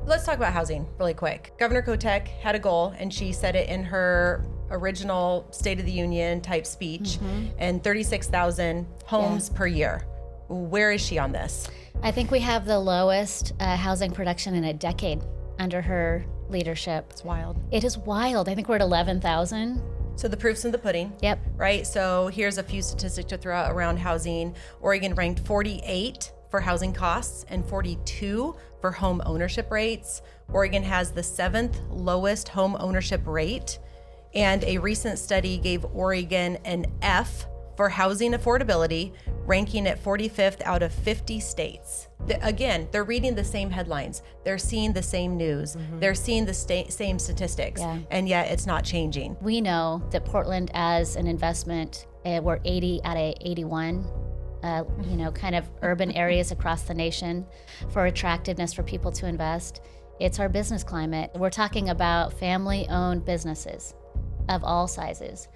Let's talk about housing really quick. Governor Kotek had a goal, and she said it in her original State of the Union type speech, and 36,000 homes per year. Where is she on this? I think we have the lowest housing production in a decade under her leadership. It's wild. It is wild. I think we're at 11,000. So the proof's in the pudding. Yep. Right? So here's a few statistics to throw out around housing. Oregon ranked 48 for housing costs and 42 for home ownership rates. Oregon has the 7th lowest home ownership rate, and a recent study gave Oregon an F for housing affordability, ranking it 45th out of 50 states. Again, they're reading the same headlines. They're seeing the same news. They're seeing the same statistics, and yet it's not changing. We know that Portland, as an investment, we're 80 out of 81 kind of urban areas across the nation for attractiveness for people to invest. It's our business climate. We're talking about family-owned businesses of all sizes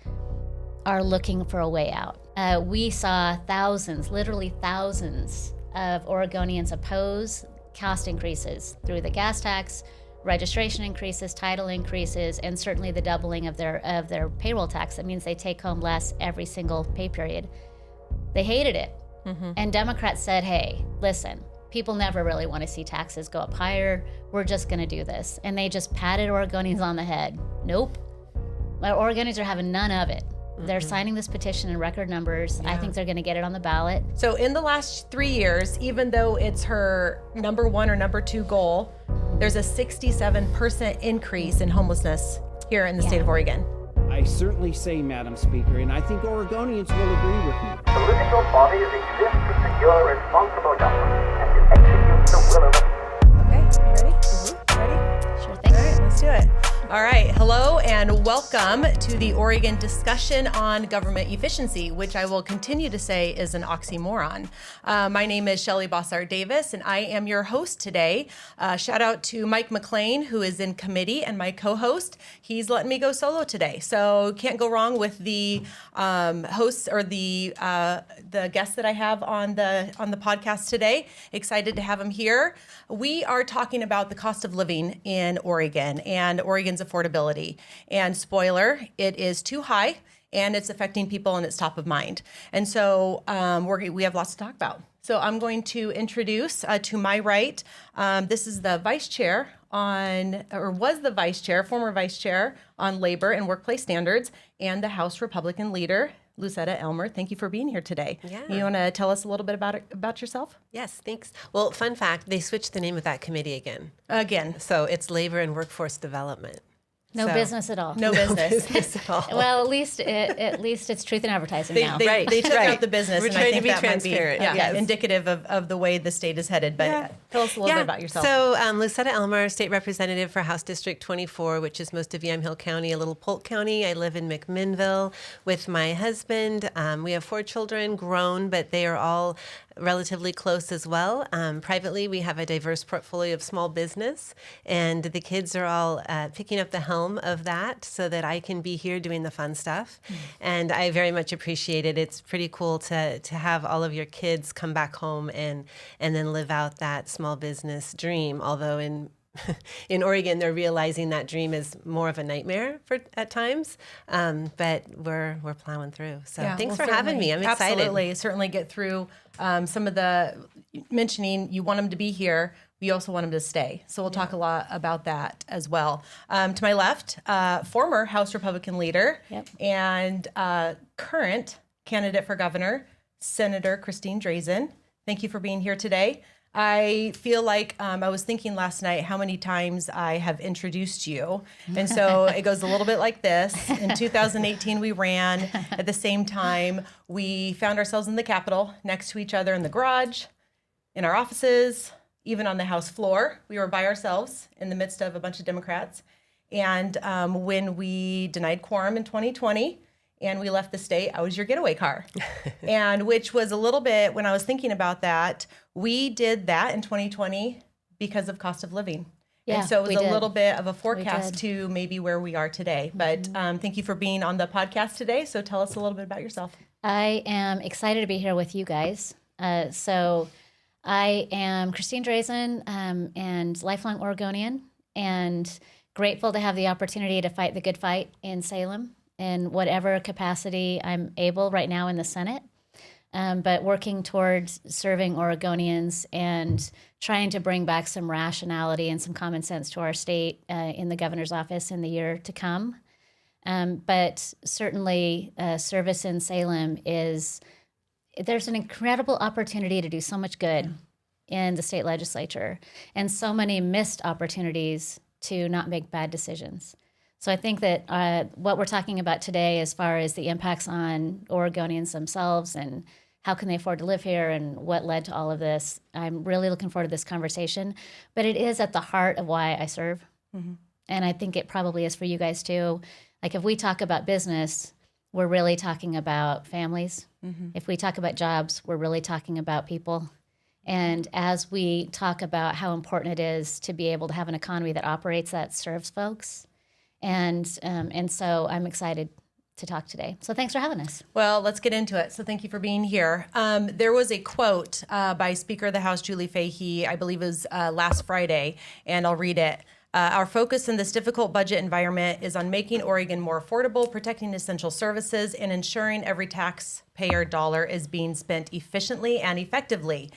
are looking for a way out. We saw literally thousands of Oregonians oppose cost increases through the gas tax, registration increases, title increases, and certainly the doubling of their payroll tax. That means they take home less every single pay period. They hated it. And Democrats said, hey, listen, people never really want to see taxes go up higher. We're just going to do this. And they just patted Oregonians on the head. Nope. Oregonians are having none of it. They're signing this petition in record numbers. I think they're going to get it on the ballot. So in the last 3 years, even though it's her number 1 or number 2 goal, there's a 67% increase in homelessness here in the state of Oregon. I certainly say, Madam Speaker, and I think Oregonians will agree with me. Political bodies exist to secure responsible government and to execute the will of the... Okay, you ready? Ready? Sure thing. All right, let's do it. All right, hello and welcome to the Oregon discussion on government efficiency, which I will continue to say is an oxymoron. My name is Shelly Boshart Davis, and I am your host today. Shout out to Mike McLean, who is in committee, and my co-host. He's letting me go solo today, so can't go wrong with the hosts or the guests that I have on the podcast today. Excited to have him here. We are talking about the cost of living in Oregon and Oregon's affordability. And spoiler, it is too high and it's affecting people and it's top of mind. And so we have lots to talk about. So I'm going to introduce to my right, this is the vice chair former vice chair on labor and workplace standards and the House Republican leader, Lucetta, Elmer. Thank you for being here today. Yeah. You want to tell us a little bit about yourself? Yes, thanks. Well, fun fact, they switched the name of that committee again. So it's Labor and Workforce Development. No business at all. No business. At all. Well, at least it's truth in advertising now. They took out the business. We're and trying I think to be that transparent. Might be, Yes. indicative of the way the state is headed. But tell us a little bit about yourself. So Lucetta Elmer, state representative for House District 24, which is most of Yamhill County, a little Polk County. I live in McMinnville with my husband. We have 4 children, grown, but they are all relatively close as well. Privately, we have a diverse portfolio of small business, and the kids are all picking up the helm of that so that I can be here doing the fun stuff. And I very much appreciate it. It's pretty cool to have all of your kids come back home and then live out that small business dream, although in Oregon, they're realizing that dream is more of a nightmare at times, but we're plowing through. So thanks for having me. I'm excited. Absolutely. Certainly get through some of the mentioning you want them to be here. We also want them to stay. So we'll talk a lot about that as well. To my left, former House Republican leader and current candidate for governor, Senator Christine Drazan. Thank you for being here today. I feel like I was thinking last night how many times I have introduced you. And so it goes a little bit like this. In 2018, we ran. At the same time, we found ourselves in the Capitol, next to each other in the garage, in our offices, even on the House floor. We were by ourselves in the midst of a bunch of Democrats. And when we denied quorum in 2020, and we left the state, I was your getaway car. And which was a little bit, when I was thinking about that, we did that in 2020 because of cost of living. Yeah, and so it was a did. little bit of a forecast to maybe where we are today. But thank you for being on the podcast today. So tell us a little bit about yourself. I am excited to be here with you guys. So I am Christine Drazan, and lifelong Oregonian, and grateful to have the opportunity to fight the good fight in Salem in whatever capacity I'm able right now in the Senate. But working towards serving Oregonians and trying to bring back some rationality and some common sense to our state in the governor's office in the year to come. But certainly service in Salem there's an incredible opportunity to do so much good in the state legislature and so many missed opportunities to not make bad decisions. So I think that what we're talking about today as far as the impacts on Oregonians themselves and how can they afford to live here and what led to all of this, I'm really looking forward to this conversation. But it is at the heart of why I serve. Mm-hmm. And I think it probably is for you guys too. Like if we talk about business, we're really talking about families. Mm-hmm. If we talk about jobs, we're really talking about people. And as we talk about how important it is to be able to have an economy that operates, that serves folks. And so I'm excited to talk today. So thanks for having us. Well, let's get into it. So thank you for being here. There was a quote by Speaker of the House Julie Fahey, I believe it was last Friday, and I'll read it. Our focus in this difficult budget environment is on making Oregon more affordable, protecting essential services, and ensuring every taxpayer dollar is being spent efficiently and effectively.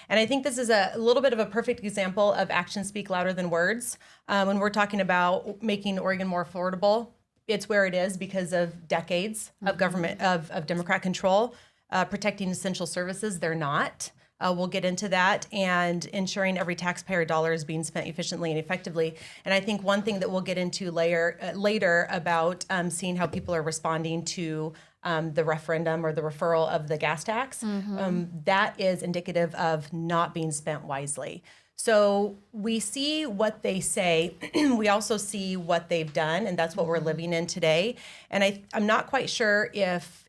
And I think this is a little bit of a perfect example of actions speak louder than words. When we're talking about making Oregon more affordable, it's where it is because of decades of government, of Democrat control. Protecting essential services, they're not. We'll get into that, and ensuring every taxpayer dollar is being spent efficiently and effectively. And I think one thing that we'll get into later about seeing how people are responding to the referendum or the referral of the gas tax, that is indicative of not being spent wisely. So we see what they say. We also see what they've done, and that's what we're living in today. And I'm not quite sure if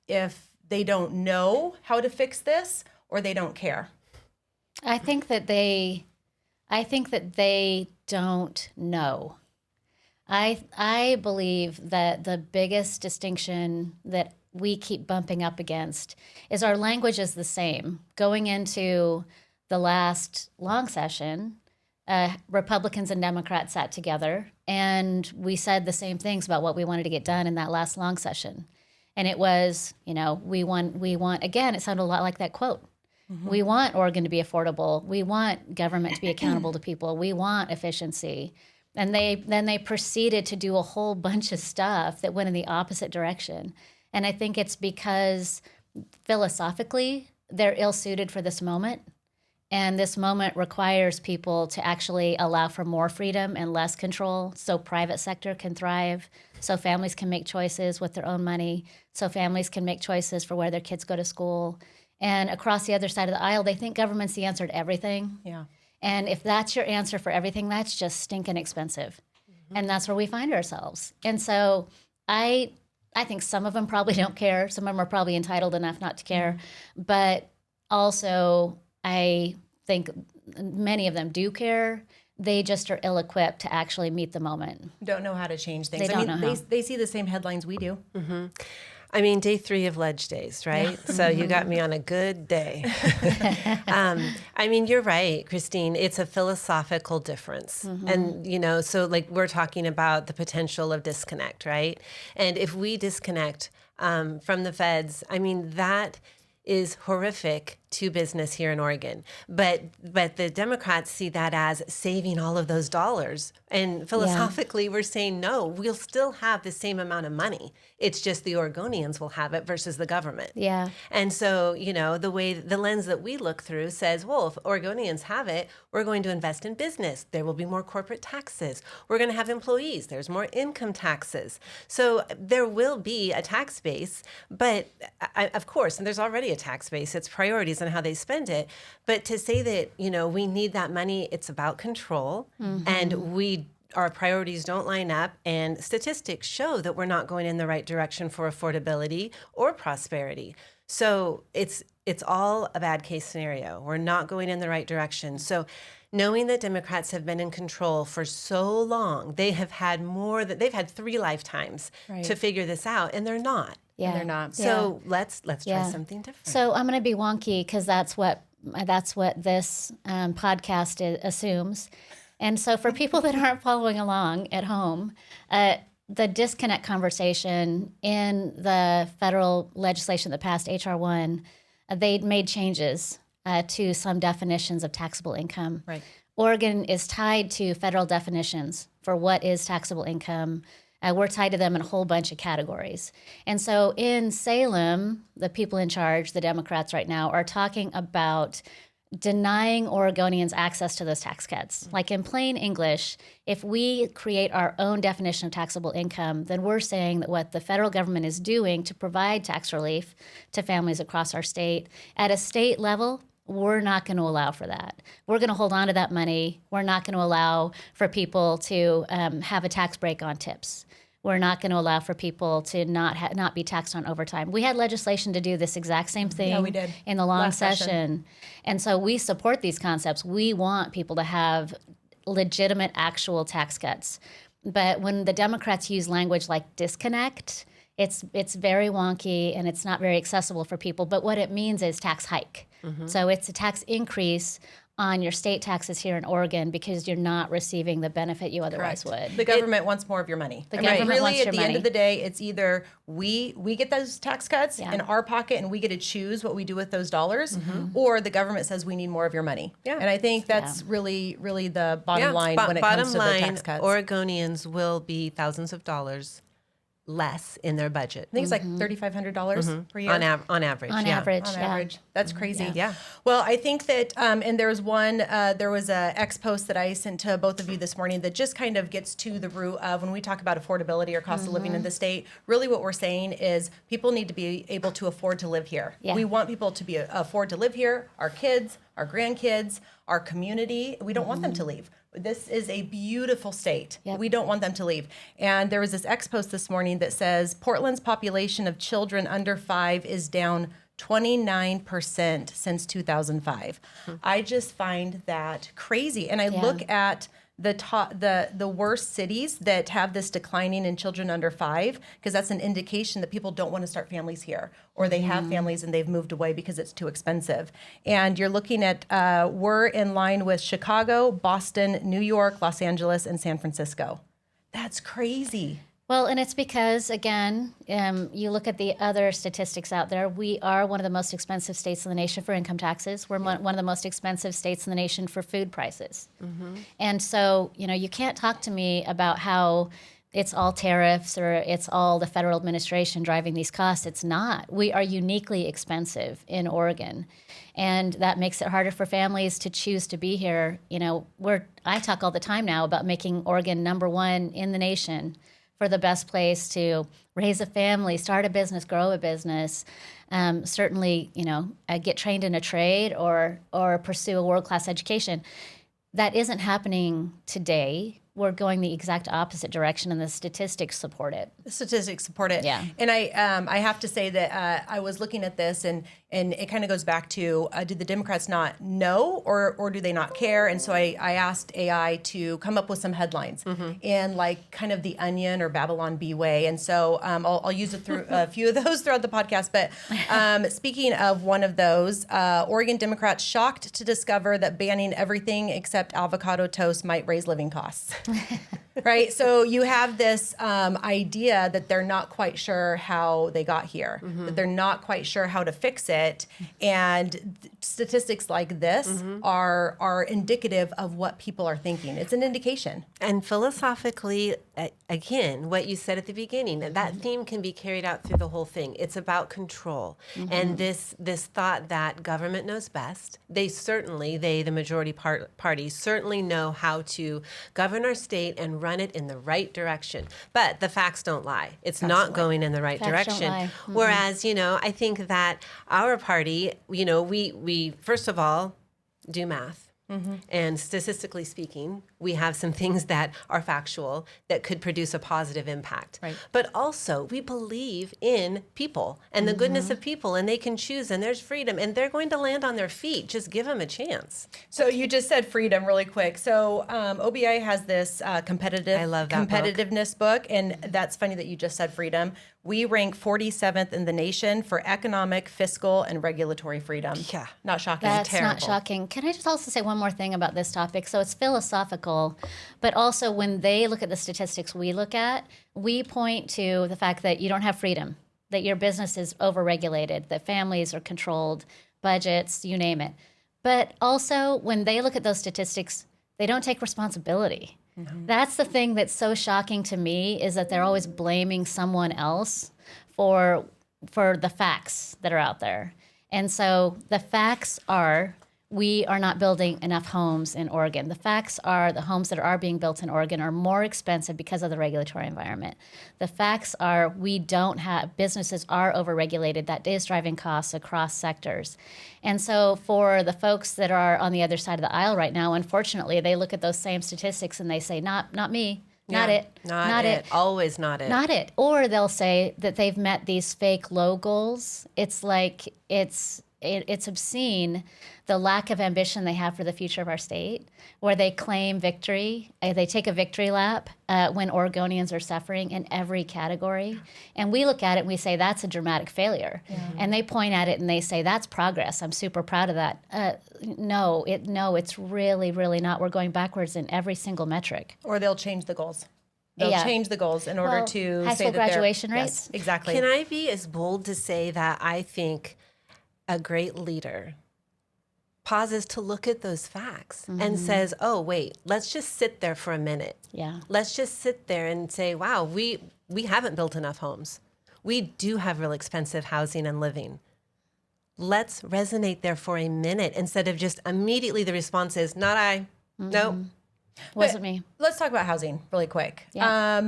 they don't know how to fix this or they don't care. I think that they don't know. I believe that the biggest distinction that we keep bumping up against is our language is the same. Going into the last long session, Republicans and Democrats sat together and we said the same things about what we wanted to get done in that last long session. And it was, we want, again, it sounded a lot like that quote. Mm-hmm. We want Oregon to be affordable. We want government to be accountable to people. We want efficiency. And then they proceeded to do a whole bunch of stuff that went in the opposite direction. And I think it's because philosophically, they're ill-suited for this moment. And this moment requires people to actually allow for more freedom and less control so private sector can thrive, so families can make choices with their own money, so families can make choices for where their kids go to school. And across the other side of the aisle, they think government's the answer to everything. Yeah. And if that's your answer for everything, that's just stinking expensive. Mm-hmm. And that's where we find ourselves. And so I think some of them probably don't care. Some of them are probably entitled enough not to care. But also, I think many of them do care. They just are ill-equipped to actually meet the moment. Don't know how to change things. They don't know how. They see the same headlines we do. Mm-hmm. I mean, day 3 of Ledge Days, right? Yeah. So you got me on a good day. I mean, you're right, Christine. It's a philosophical difference. Mm-hmm. And, so like we're talking about the potential of disconnect, right? And if we disconnect from the feds, I mean, that is horrific to business here in Oregon. But the Democrats see that as saving all of those dollars. And philosophically, we're saying, no, we'll still have the same amount of money. It's just the Oregonians will have it versus the government. Yeah. And so, the lens that we look through says, well, if Oregonians have it, we're going to invest in business. There will be more corporate taxes. We're going to have employees. There's more income taxes. So there will be a tax base, but of course, and there's already a tax base. It's priorities and how they spend it. But to say that, we need that money, it's about control. Mm-hmm. And our priorities don't line up, and statistics show that we're not going in the right direction for affordability or prosperity. So it's all a bad case scenario. We're not going in the right direction. So knowing that Democrats have been in control for so long, they've had 3 lifetimes to figure this out, and they're not. Yeah, and they're not. So let's try something different. So I'm going to be wonky because that's what That's what this podcast assumes. And so for people that aren't following along at home, the disconnect conversation in the federal legislation that passed H.R. 1, they made changes to some definitions of taxable income. Right. Oregon is tied to federal definitions for what is taxable income. We're tied to them in a whole bunch of categories. And so in Salem, the people in charge, the Democrats right now, are talking about denying Oregonians access to those tax cuts. Like in plain English, if we create our own definition of taxable income, then we're saying that what the federal government is doing to provide tax relief to families across our state, at a state level, we're not going to allow for that. We're going to hold on to that money. We're not going to allow for people to have a tax break on tips. We're not going to allow for people to not be taxed on overtime. We had legislation to do this exact same thing we did. in the long Last session. session. And so we support these concepts. We want people to have legitimate, actual tax cuts. But when the Democrats use language like disconnect, it's very wonky and it's not very accessible for people. But what it means is tax hike. So it's a tax increase on your state taxes here in Oregon because you're not receiving the benefit you otherwise would. The government wants more of your money. The government really, wants at your the money. end of the day, it's either we get those tax cuts Yeah. in our pocket and we get to choose what we do with those dollars, or the government says we need more of your money. Yeah. And I think that's really, really the bottom line when it bottom comes to line, the tax cuts. Oregonians will be thousands of dollars less in their budget. I think it's like $3,500 per year. On average. On yeah. average, On yeah. average. That's crazy. Yeah. Well, I think that, and there was a X post that I sent to both of you this morning that just kind of gets to the root of when we talk about affordability or cost of living in the state, really what we're saying is people need to be able to afford to live here. Yeah. We want people to afford to live here, our kids, our grandkids, our community. We don't want them to leave. This is a beautiful state. Yep. We don't want them to leave. And there was this X post this morning that says Portland's population of children under 5 is down 29% since 2005. I just find that crazy. And I look at the worst cities that have this declining in children under 5, because that's an indication that people don't want to start families here, or they have families and they've moved away because it's too expensive. And you're looking at, we're in line with Chicago, Boston, New York, Los Angeles, and San Francisco. That's crazy. Well, and it's because, again, you look at the other statistics out there, we are one of the most expensive states in the nation for income taxes. We're one of the most expensive states in the nation for food prices. And so, you can't talk to me about how it's all tariffs or it's all the federal administration driving these costs. It's not. We are uniquely expensive in Oregon. And that makes it harder for families to choose to be here. I talk all the time now about making Oregon #1 in the nation for the best place to raise a family, start a business, grow a business, certainly, get trained in a trade or pursue a world-class education. That isn't happening today. We're going the exact opposite direction, and the statistics support it. The statistics support it. Yeah. And I have to say that I was looking at this, and it kind of goes back to, do the Democrats not know or do they not care? And so I asked AI to come up with some headlines in like kind of the Onion or Babylon Bee way. And so I'll use it through a few of those throughout the podcast. But speaking of one of those, Oregon Democrats shocked to discover that banning everything except avocado toast might raise living costs. Right? So you have this idea that they're not quite sure how they got here, that they're not quite sure how to fix it. And statistics like this are indicative of what people are thinking. It's an indication. And philosophically, again, what you said at the beginning, that theme can be carried out through the whole thing. It's about control. And this thought that government knows best. The majority party, certainly know how to govern our state and run it in the right direction. But the facts don't lie. It's not going in the right Facts don't direction. lie. Whereas, I think that our party, we first of all do math. And statistically speaking, we have some things that are factual that could produce a positive impact. Right. But also, we believe in people and the goodness of people, and they can choose, and there's freedom, and they're going to land on their feet. Just give them a chance. So you just said freedom really quick. So OBI has this I love that competitiveness book, and that's funny that you just said freedom. We rank 47th in the nation for economic, fiscal, and regulatory freedom. Yeah. Not shocking. That's Terrible. not shocking. Can I just also say one more thing about this topic? So it's philosophical, but also when they look at the statistics we look at, we point to the fact that you don't have freedom, that your business is overregulated, that families are controlled, budgets, you name it. But also when they look at those statistics, they don't take responsibility. That's the thing that's so shocking to me, is that they're always blaming someone else for the facts that are out there. And so the facts are, we are not building enough homes in Oregon. The facts are the homes that are being built in Oregon are more expensive because of the regulatory environment. The facts are we don't have, businesses are overregulated. That is driving costs across sectors. And so for the folks that are on the other side of the aisle right now, unfortunately, they look at those same statistics and they say, not me, not Yeah. it, Not it. Always not it. not it. Or they'll say that they've met these fake low goals. It's like, it's obscene, the lack of ambition they have for the future of our state, where they claim victory. They take a victory lap when Oregonians are suffering in every category. And we look at it and we say, that's a dramatic failure. And they point at it and they say, that's progress. I'm super proud of that. No, it's really, really not. We're going backwards in every single metric. Or they'll change the goals. They'll Yeah. change the goals in order Well, to high say school that they're- graduation Yes, rates? exactly. Can I be as bold to say that I think a great leader pauses to look at those facts and says, oh, wait, let's just sit there for a minute. Yeah. Let's just sit there and say, wow, we haven't built enough homes. We do have real expensive housing and living. Let's resonate there for a minute instead of just immediately the response is, not I. Nope. Wasn't me. Let's talk about housing really quick. Yeah.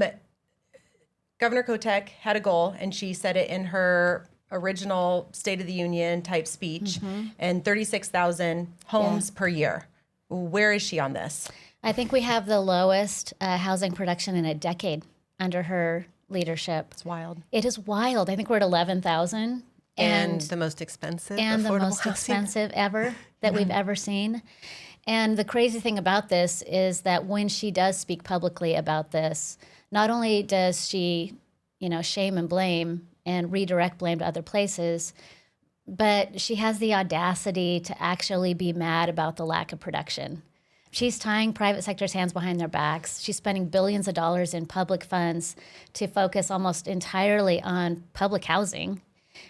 Governor Kotek had a goal, and she said it in her original State of the Union type speech, and 36,000 homes per year. Where is she on this? I think we have the lowest housing production in a decade under her leadership. It's wild. It is wild. I think we're at 11,000. And the most expensive and the affordable most housing. expensive ever that we've ever seen. And the crazy thing about this is that when she does speak publicly about this, not only does she, shame and blame and redirect blame to other places, but she has the audacity to actually be mad about the lack of production. She's tying private sector's hands behind their backs. She's spending billions of dollars in public funds to focus almost entirely on public housing,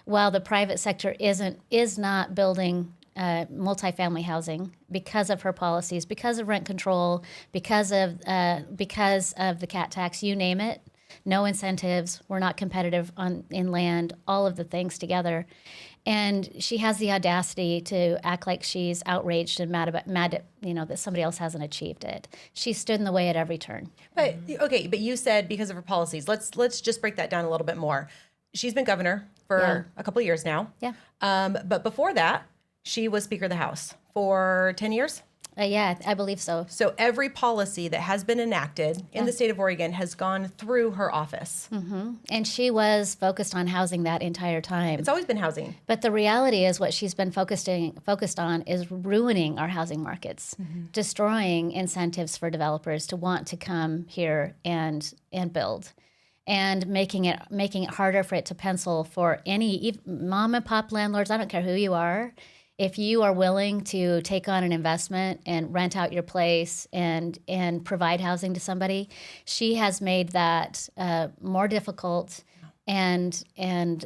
while the private sector is not building multifamily housing because of her policies, because of rent control, because of the cat tax, you name it. No incentives. We're not competitive in land. All of the things together, and she has the audacity to act like she's outraged and mad that somebody else hasn't achieved it. She stood in the way at every turn. But okay, but you said because of her policies. Let's just break that down a little bit more. She's been governor for a couple of years now. Yeah. But before that, she was Speaker of the House for 10 years. Yeah, I believe so. So every policy that has been enacted in the state of Oregon has gone through her office. And she was focused on housing that entire time. It's always been housing. But the reality is what she's been focused on is ruining our housing markets, destroying incentives for developers to want to come here and build, and making it harder for it to pencil for any mom and pop landlords. I don't care who you are. If you are willing to take on an investment and rent out your place and provide housing to somebody, she has made that more difficult and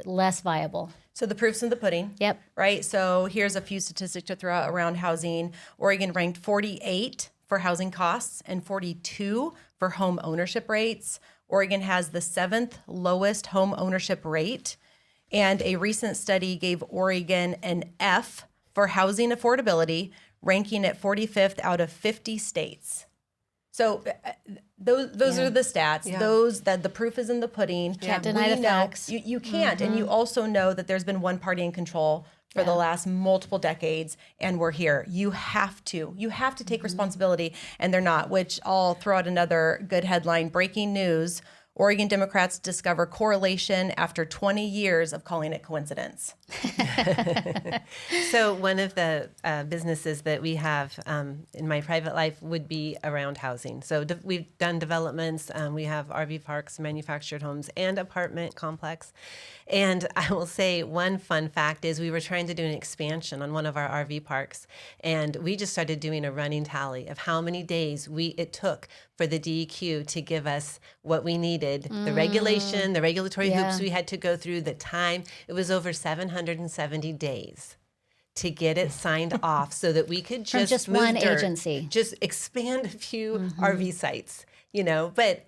less viable. So the proof's in the pudding. Yep. Right? So here's a few statistics to throw out around housing. Oregon ranked 48 for housing costs and 42 for home ownership rates. Oregon has the 7th lowest home ownership rate. And a recent study gave Oregon an F for housing affordability, ranking it 45th out of 50 states. So those are the stats. Yeah. Those that the proof is in the pudding. Can't deny We the know- facts. You can't. And you also know that there's been one party in control for the last multiple decades, and we're here. You have to take responsibility, and they're not, which I'll throw out another good headline. Breaking news: Oregon Democrats discover correlation after 20 years of calling it coincidence. So one of the businesses that we have in my private life would be around housing. So we've done developments. We have RV parks, manufactured homes, and apartment complex. And I will say one fun fact is we were trying to do an expansion on one of our RV parks, and we just started doing a running tally of how many days it took for the DEQ to give us what we needed, the regulation, the regulatory hoops we had to go through, the time. It was over 770 days to get it signed off so that we could just move one dirt, agency, just expand a few RV sites. But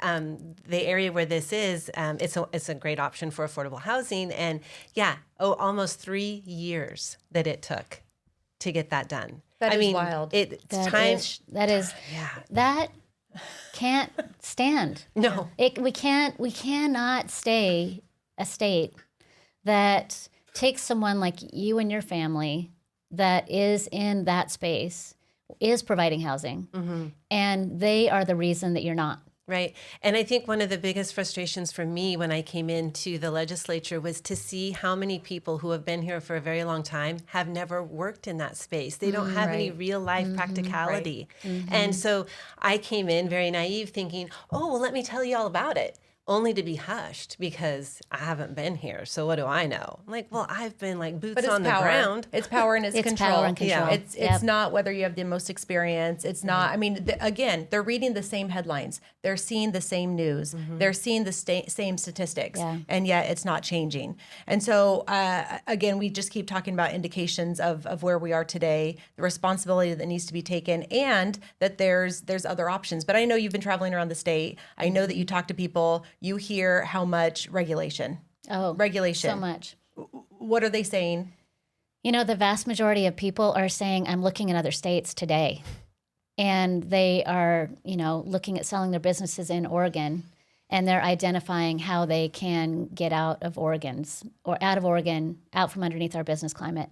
the area where this is, it's a great option for affordable housing. And almost 3 years that it took to get that done. That is wild. That can't stand. No. We cannot stay a state that takes someone like you and your family that is in that space, is providing housing, and they are the reason that you're not. Right. And I think one of the biggest frustrations for me when I came into the legislature was to see how many people who have been here for a very long time have never worked in that space. They don't have any real life practicality. And so I came in very naive thinking, oh, well, let me tell you all about it. Only to be hushed because I haven't been here. So what do I know? I'm like, well, I've been like boots on the ground. It's power and it's control. Power and control. Yeah. It's not whether you have the most experience. It's not. I mean, again, they're reading the same headlines. They're seeing the same news. They're seeing the same statistics, and yet it's not changing. And so, again, we just keep talking about indications of where we are today, the responsibility that needs to be taken, and that there's other options. But I know you've been traveling around the state. I know that you talk to people. You hear how much regulation. So much. What are they saying? The vast majority of people are saying, I'm looking at other states today. And they are, looking at selling their businesses in Oregon, and they're identifying how they can get out of Oregon, out from underneath our business climate.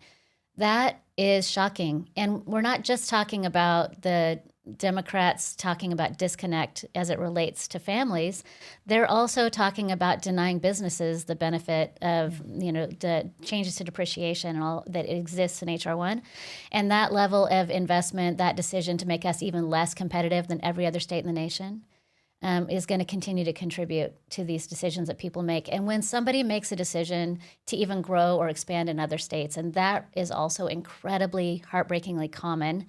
That is shocking. And we're not just talking about the Democrats talking about disconnect as it relates to families. They're also talking about denying businesses the benefit of, the changes to depreciation and all that exists in H.R. 1. And that level of investment, that decision to make us even less competitive than every other state in the nation, is going to continue to contribute to these decisions that people make. And when somebody makes a decision to even grow or expand in other states, and that is also incredibly heartbreakingly common,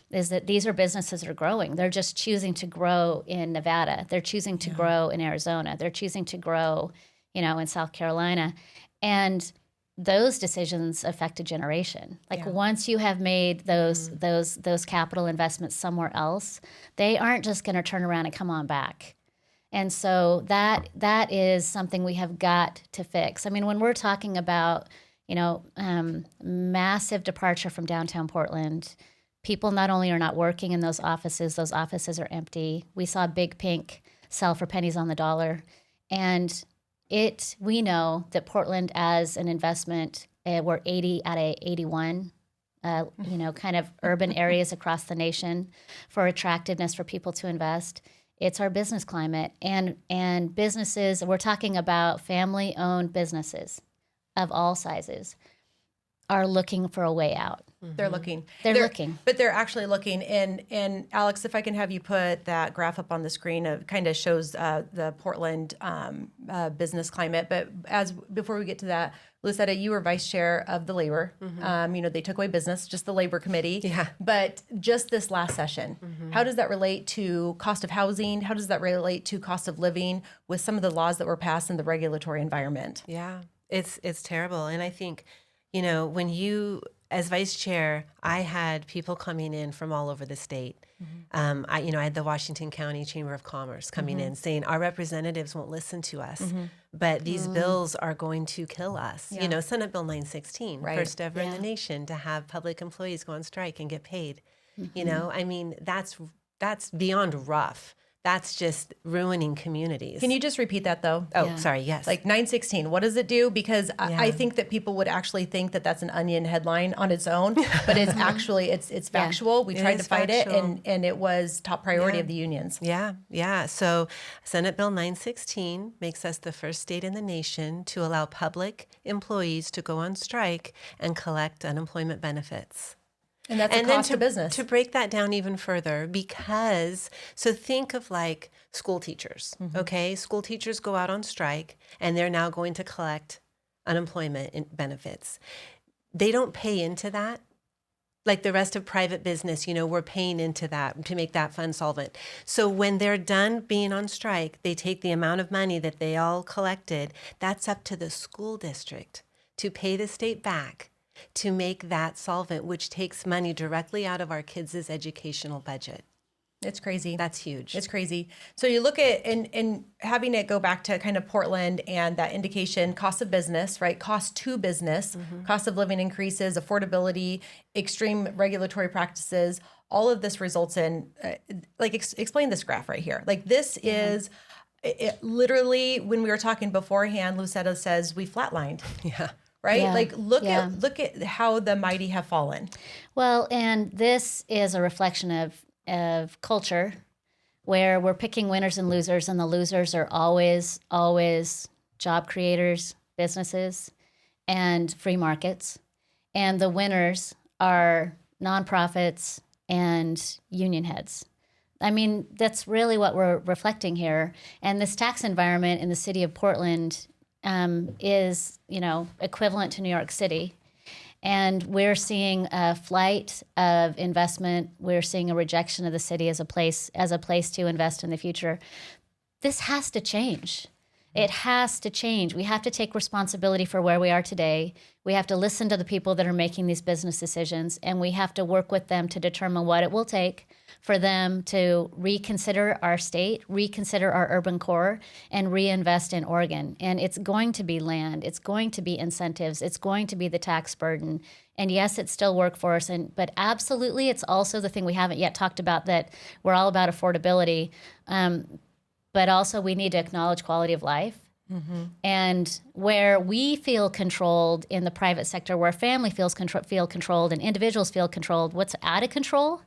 is that these are businesses that are growing. They're just choosing to grow in Nevada. They're choosing to grow in Arizona. They're choosing to grow, in South Carolina. And those decisions affect a generation. Once you have made those capital investments somewhere else, they aren't just going to turn around and come on back. And so that is something we have got to fix. I mean, when we're talking about, massive departure from downtown Portland, people not only are not working in those offices are empty. We saw Big Pink sell for pennies on the dollar. And we know that Portland as an investment, we're 80 out of 81, kind of urban areas across the nation for attractiveness for people to invest. It's our business climate and businesses. We're talking about family-owned businesses of all sizes are looking for a way out. They're looking. They're looking. But they're actually looking. And Alex, if I can have you put that graph up on the screen, it kind of shows the Portland business climate. But before we get to that, Lucetta, you were vice chair of the labor. They took away business, just the labor committee. Yeah. But just this last session, how does that relate to cost of housing? How does that relate to cost of living with some of the laws that were passed in the regulatory environment? Yeah, it's terrible. And I think, when you, as vice chair, I had people coming in from all over the state. I had the Washington County Chamber of Commerce coming in saying our representatives won't listen to us, but these bills are going to kill us. Yeah. Senate Bill 916, Right. first ever in the nation to have public employees go on strike and get paid. I mean, that's beyond rough. that's just ruining communities. Can you just repeat that though? Oh, Yeah. sorry. Yes. Like 916, what does it do? Because I think that people would actually think that that's an Onion headline on its own, but it's actually, it's factual. We tried to is fight factual. it, and it was top priority of the unions. Yeah. So Senate Bill 916 makes us the first state in the nation to allow public employees to go on strike and collect unemployment benefits. And that's a cost to business. To break that down even further, because, so think of like school teachers, okay? School teachers go out on strike and they're now going to collect unemployment benefits. They don't pay into that. Like the rest of private business, we're paying into that to make that fund solvent. So when they're done being on strike, they take the amount of money that they all collected, that's up to the school district to pay the state back to make that solvent, which takes money directly out of our kids' educational budget. It's crazy. That's huge. It's crazy. So you look at, and having it go back to kind of Portland and that indication, cost of business, right? Cost to business, cost of living increases, affordability, extreme regulatory practices. All of this results in, explain this graph right here. Like this is literally, when we were talking beforehand, Lucetta says we flatlined. Yeah. Right? Yeah. Like look at how the mighty have fallen. Well, and this is a reflection of culture where we're picking winners and losers, and the losers are always job creators, businesses, and free markets. And the winners are nonprofits and union heads. I mean, that's really what we're reflecting here. And this tax environment in the city of Portland is, equivalent to New York City. And we're seeing a flight of investment. We're seeing a rejection of the city as a place to invest in the future. This has to change. It has to change. We have to take responsibility for where we are today. We have to listen to the people that are making these business decisions, and we have to work with them to determine what it will take for them to reconsider our state, reconsider our urban core, and reinvest in Oregon. And it's going to be land, it's going to be incentives, it's going to be the tax burden. And yes, it's still workforce, but absolutely it's also the thing we haven't yet talked about, that we're all about affordability, but also we need to acknowledge quality of life. And where we feel controlled in the private sector, where family feel controlled and individuals feel controlled, what's out of control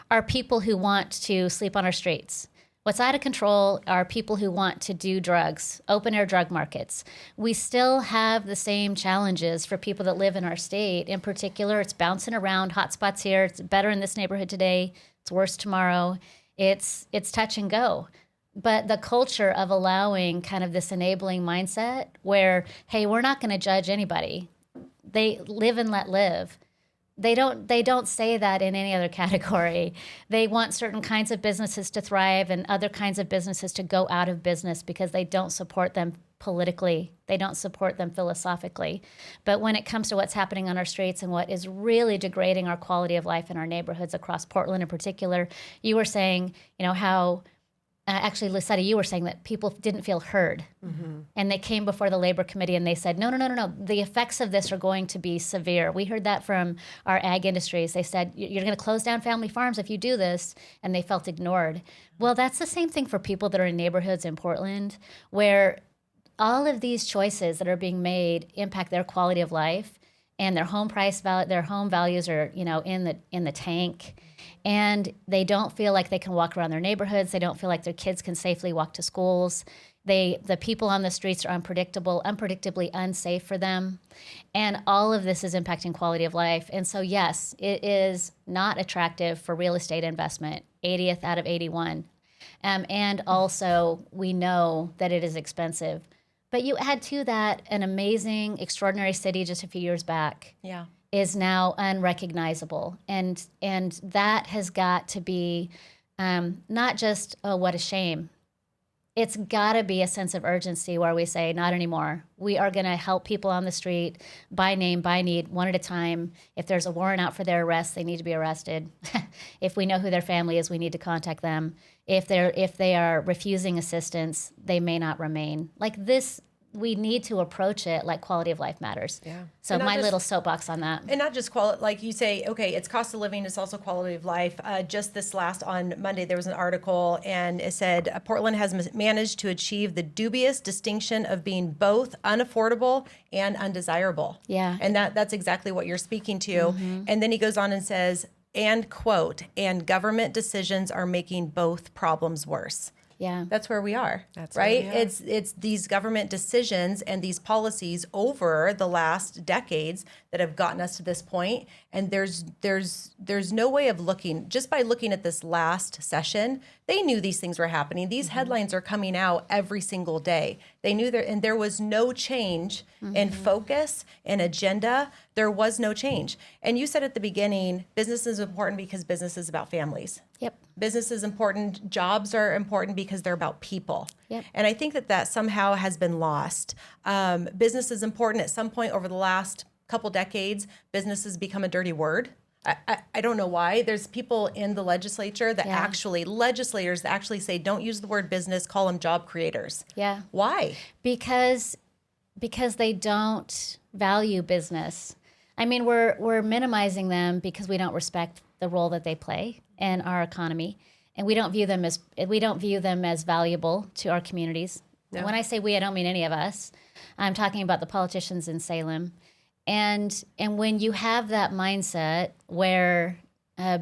are people who want to sleep on our streets. What's out of control are people who want to do drugs, open air drug markets. We still have the same challenges for people that live in our state. In particular, it's bouncing around, hot spots here. It's better in this neighborhood today. It's worse tomorrow. It's touch and go. But the culture of allowing kind of this enabling mindset where, hey, we're not going to judge anybody. They live and let live. They don't say that in any other category. They want certain kinds of businesses to thrive and other kinds of businesses to go out of business because they don't support them politically. They don't support them philosophically. But when it comes to what's happening on our streets and what is really degrading our quality of life in our neighborhoods across Portland in particular, you were saying, how actually, Lucetta, you were saying that people didn't feel heard. And they came before the labor committee and they said, no. The effects of this are going to be severe. We heard that from our ag industries. They said, you're going to close down family farms if you do this. And they felt ignored. Well, that's the same thing for people that are in neighborhoods in Portland, where all of these choices that are being made impact their quality of life, and their home values are, in the tank. And they don't feel like they can walk around their neighborhoods. They don't feel like their kids can safely walk to schools. The people on the streets are unpredictably unsafe for them. And all of this is impacting quality of life. And so, yes, it is not attractive for real estate investment, 80th out of 81. And also, we know that it is expensive. But you add to that an amazing, extraordinary city just a few years back. Yeah. Is now unrecognizable. And that has got to be not just, oh, what a shame. It's got to be a sense of urgency where we say, not anymore. We are going to help people on the street by name, by need, one at a time. If there's a warrant out for their arrest, they need to be arrested. If we know who their family is, we need to contact them. If they are refusing assistance, they may not remain. Like this we need to approach it like quality of life matters. Yeah. So And not my just- little soapbox on that. And not just quality, like you say, okay, it's cost of living, it's also quality of life. Just this last on Monday, there was an article and it said Portland has managed to achieve the dubious distinction of being both unaffordable and undesirable. Yeah. And that's exactly what you're speaking to. And then he goes on and says, and quote, and government decisions are making both problems worse. Yeah. That's where we are, That's where right? we are. It's these government decisions and these policies over the last decades that have gotten us to this point. And there's no way of looking, just by looking at this last session, they knew these things were happening. These headlines are coming out every single day. They knew that, and there was no change in focus and agenda. There was no change. And you said at the beginning, business is important because business is about families. Yep. Business is important. Jobs are important because they're about people. Yep. And I think that somehow has been lost. Business is important. At some point over the last couple decades, business has become a dirty word. I don't know why. There's people in the legislature that legislators that actually say, don't use the word business, call them job creators. Yeah. Why? Because they don't value business. I mean, we're minimizing them because we don't respect the role that they play in our economy, and we don't view them as valuable to our communities. No. When I say we, I don't mean any of us. I'm talking about the politicians in Salem. And when you have that mindset where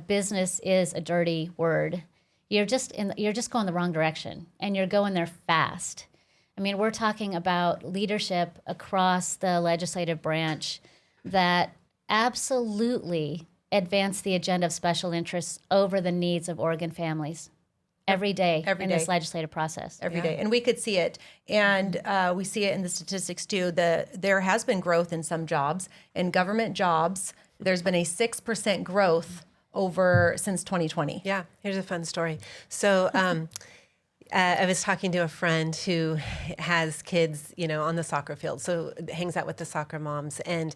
business is a dirty word, you're just going the wrong direction, and you're going there fast. I mean, we're talking about leadership across the legislative branch that absolutely advance the agenda of special interests over the needs of Oregon families every day in this legislative process. Every day. And we could see it. And we see it in the statistics too. There has been growth in some jobs. In government jobs, there's been a 6% growth since 2020. Yeah, here's a fun story. So I was talking to a friend who has kids, on the soccer field, so hangs out with the soccer moms. And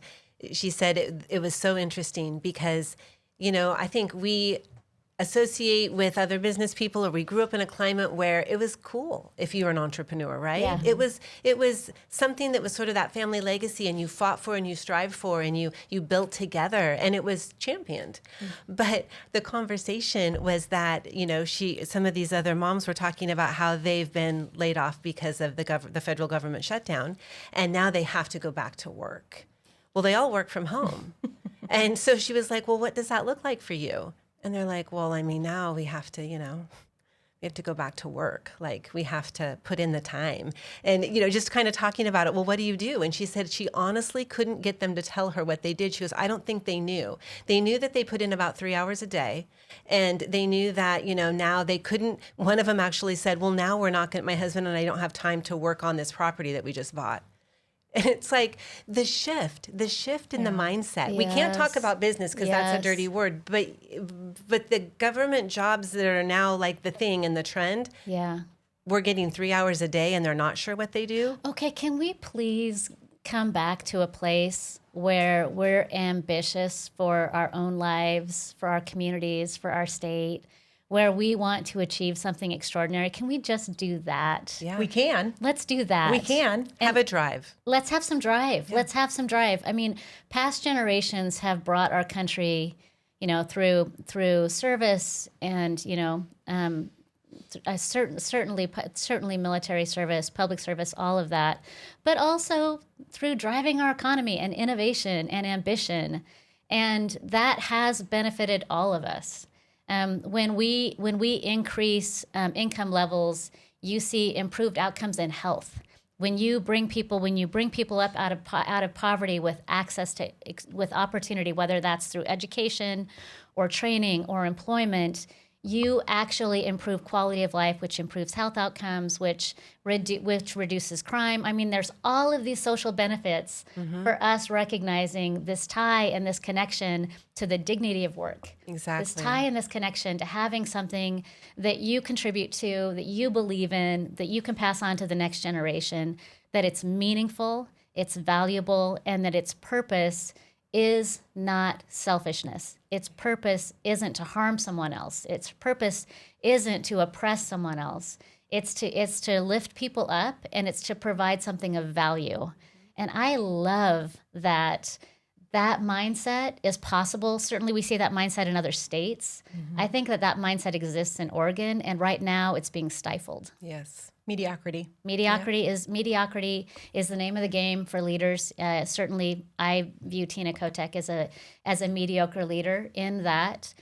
she said it was so interesting because, I think we associate with other business people, or we grew up in a climate where it was cool if you were an entrepreneur, right? Yeah. It was something that was sort of that family legacy, and you fought for and you strived for and you built together, and it was championed. But the conversation was that, some of these other moms were talking about how they've been laid off because of the federal government shutdown, and now they have to go back to work. Well, they all work from home. And so she was like, well, what does that look like for you? And they're like, well, I mean, now we have to, we have to go back to work. Like, we have to put in the time. And, just kind of talking about it, well, what do you do? And she said she honestly couldn't get them to tell her what they did. She goes, I don't think they knew. They knew that they put in about 3 hours a day. And they knew that, now they couldn't. One of them actually said, well, now we're not going to, my husband and I don't have time to work on this property that we just bought. And it's like the shift in the mindset. We can't talk about business because that's a dirty word, but the government jobs that are now like the thing and the trend, we're getting 3 hours a day and they're not sure what they do. Okay, can we please come back to a place where we're ambitious for our own lives, for our communities, for our state, where we want to achieve something extraordinary? Can we just do that? Yeah. We can. Let's do that. We can. Have a drive. Let's have some drive. Yeah. Let's have some drive. I mean, past generations have brought our country, through service and, certainly military service, public service, all of that, but also through driving our economy and innovation and ambition. And that has benefited all of us. When we increase income levels, you see improved outcomes in health. When you bring people up out of poverty with access to with opportunity, whether that's through education or training or employment, you actually improve quality of life, which improves health outcomes, which reduces crime. I mean, there's all of these social benefits for us recognizing this tie and this connection to the dignity of work. Exactly. This tie and this connection to having something that you contribute to, that you believe in, that you can pass on to the next generation, that it's meaningful, it's valuable, and that its purpose is not selfishness. Its purpose isn't to harm someone else. Its purpose isn't to oppress someone else. It's to lift people up, and it's to provide something of value. And I love that mindset is possible. Certainly we see that mindset in other states. I think that mindset exists in Oregon, and right now it's being stifled. Yes. Mediocrity. Mediocrity is the name of the game for leaders. Certainly, I view Tina Kotek as a mediocre leader in that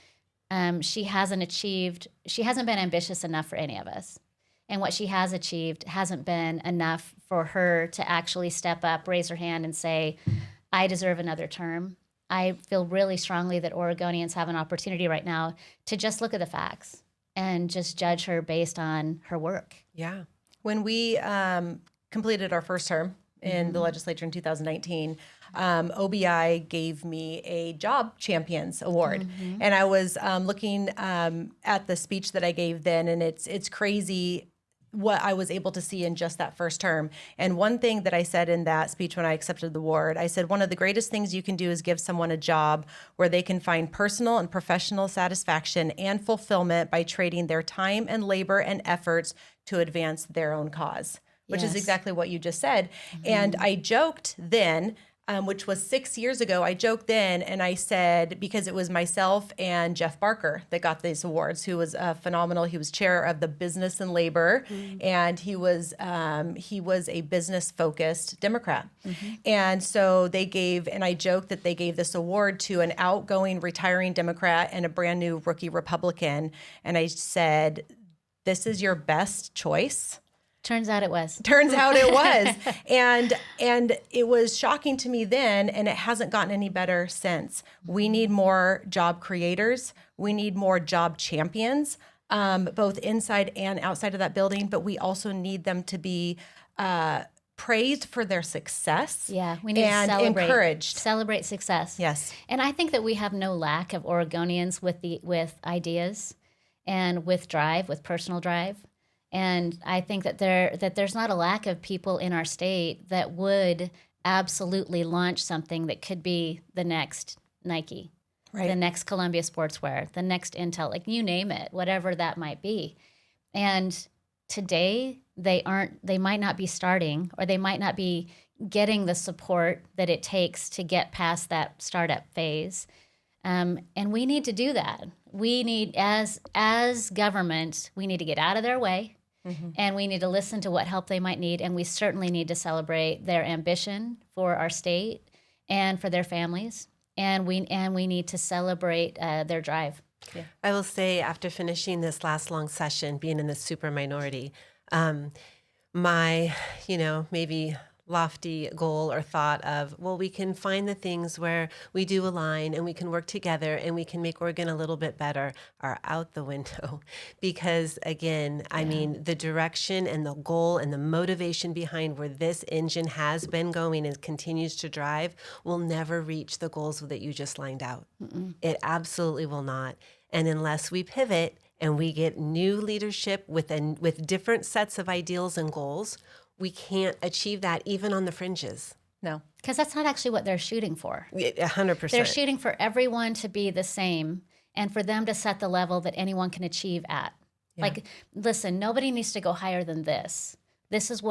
she hasn't been ambitious enough for any of us. And what she has achieved hasn't been enough for her to actually step up, raise her hand, and say, I deserve another term. I feel really strongly that Oregonians have an opportunity right now to just look at the facts and just judge her based on her work. Yeah. When we completed our first term in the legislature in 2019, OBI gave me a Job Champions Award. And I was looking at the speech that I gave then, and it's crazy what I was able to see in just that first term. And one thing that I said in that speech when I accepted the award, I said, one of the greatest things you can do is give someone a job where they can find personal and professional satisfaction and fulfillment by trading their time and labor and efforts to advance their own cause, which is exactly what you just said. And I joked then, which was 6 years ago, I joked then and I said, because it was myself and Jeff Barker that got these awards, who was phenomenal. He was chair of the Business and Labor, and he was a business-focused Democrat. And so I joked that they gave this award to an outgoing retiring Democrat and a brand new rookie Republican. And I said, this is your best choice. Turns out it was. And it was shocking to me then, and it hasn't gotten any better since. We need more job creators. We need more job champions, both inside and outside of that building, but we also need them to be praised for their success. Yeah, we need and to celebrate. Encouraged. Celebrate success. Yes. And I think that we have no lack of Oregonians with ideas and with drive, with personal drive. And I think that there's not a lack of people in our state that would absolutely launch something that could be the next Nike, the next Columbia Sportswear, the next Intel, like you name it, whatever that might be. And today they might not be starting, or they might not be getting the support that it takes to get past that startup phase. And we need to do that. We need, as government, we need to get out of their way. And we need to listen to what help they might need, and we certainly need to celebrate their ambition for our state and for their families, and we need to celebrate their drive. Yeah. I will say, after finishing this last long session, being in the super minority, my maybe lofty goal or thought of, well, we can find the things where we do align and we can work together and we can make Oregon a little bit better, are out the window. Because again, I mean, the direction and the goal and the motivation behind where this engine has been going and continues to drive will never reach the goals that you just lined out. It absolutely will not. And unless we pivot and we get new leadership with different sets of ideals and goals, we can't achieve that even on the fringes. No. Because that's not actually what they're shooting for. 100%. They're shooting for everyone to be the same and for them to set the level that anyone can achieve at. Yeah. Like, listen, nobody needs to go higher than this. This is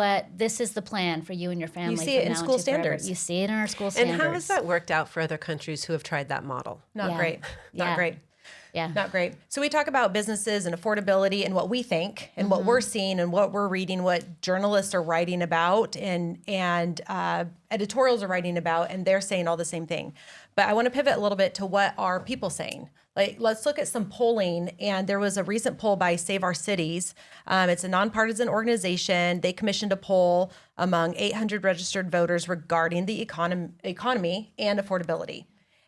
the plan for you and your family. You see it in school standards. You see it in our school standards. And how has that worked out for other countries who have tried that model? Not great. Not great. Yeah. Not great. So we talk about businesses and affordability and what we think and what we're seeing and what we're reading, what journalists are writing about and editorials are writing about, and they're saying all the same thing. But I want to pivot a little bit to what are people saying. Like, let's look at some polling. And there was a recent poll by Save Our Cities. It's a nonpartisan organization. They commissioned a poll among 800 registered voters regarding the economy and affordability.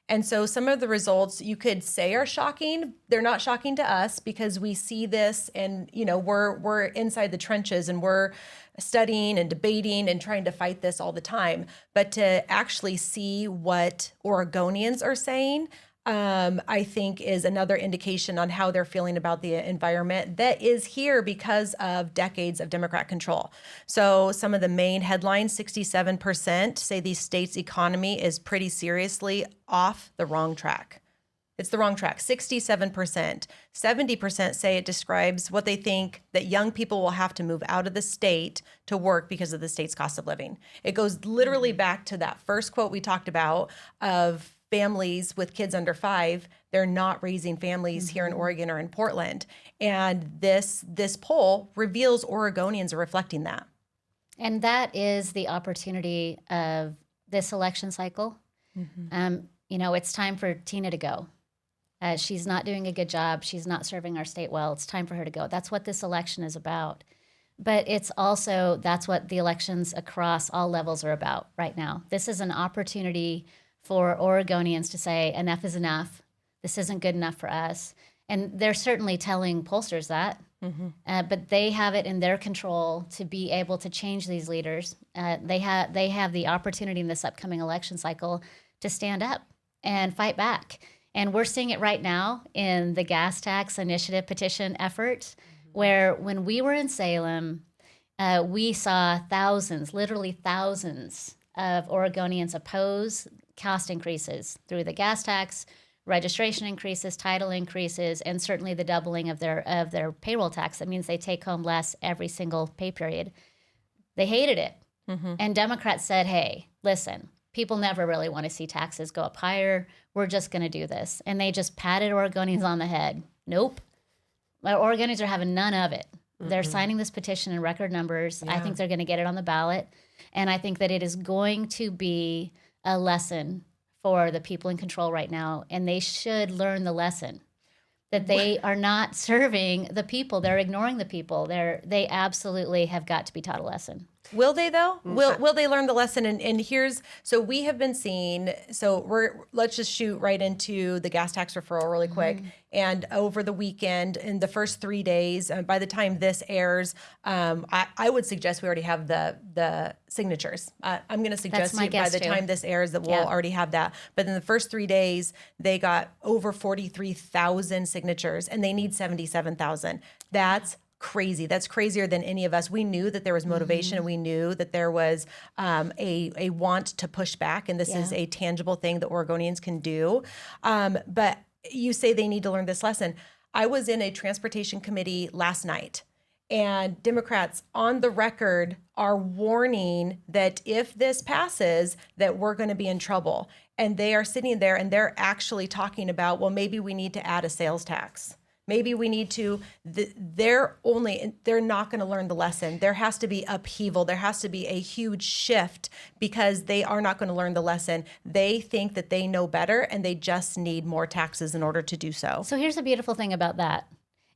And so some of the results you could say are shocking. They're not shocking to us because we see this and, we're inside the trenches and we're studying and debating and trying to fight this all the time. But to actually see what Oregonians are saying, I think is another indication on how they're feeling about the environment that is here because of decades of Democrat control. So some of the main headlines, 67% say the state's economy is pretty seriously off the wrong track. It's the wrong track. 67%. 70% say it describes what they think that young people will have to move out of the state to work because of the state's cost of living. It goes literally back to that first quote we talked about of families with kids under 5. They're not raising families here in Oregon or in Portland. And this poll reveals Oregonians are reflecting that. And that is the opportunity of this election cycle. It's time for Tina to go. She's not doing a good job. She's not serving our state well. It's time for her to go. That's what this election is about. But it's also, that's what the elections across all levels are about right now. This is an opportunity for Oregonians to say, enough is enough. This isn't good enough for us. And they're certainly telling pollsters that. But they have it in their control to be able to change these leaders. They have the opportunity in this upcoming election cycle to stand up and fight back. And we're seeing it right now in the gas tax initiative petition effort, where when we were in Salem, we saw literally thousands of Oregonians oppose cost increases through the gas tax, registration increases, title increases, and certainly the doubling of their payroll tax. That means they take home less every single pay period. They hated it. And Democrats said, hey, listen, people never really want to see taxes go up higher. We're just going to do this. And they just patted Oregonians on the head. Nope. Oregonians are having none of it. They're signing this petition in record numbers. I think they're going to get it on the ballot. And I think that it is going to be a lesson for the people in control right now. And they should learn the lesson that they are not serving the people. They're ignoring the people. They absolutely have got to be taught a lesson. Will they though? Will they learn the lesson? And so we have been seeing, let's just shoot right into the gas tax referral really quick. And over the weekend, in the first 3 days, by the time this airs, I would suggest we already have the signatures. I'm going to suggest by the time this airs that we'll already have that. But in the first 3 days, they got over 43,000 signatures, and they need 77,000. That's crazy. That's crazier than any of us. We knew that there was motivation, and we knew that there was a want to push back, and this is a tangible thing that Oregonians can do. But you say they need to learn this lesson. I was in a transportation committee last night, and Democrats on the record are warning that if this passes, that we're going to be in trouble. And they are sitting there and they're actually talking about, well, maybe we need to add a sales tax. Maybe we need to, they're not going to learn the lesson. There has to be upheaval. There has to be a huge shift because they are not going to learn the lesson. They think that they know better, and they just need more taxes in order to do so. So here's the beautiful thing about that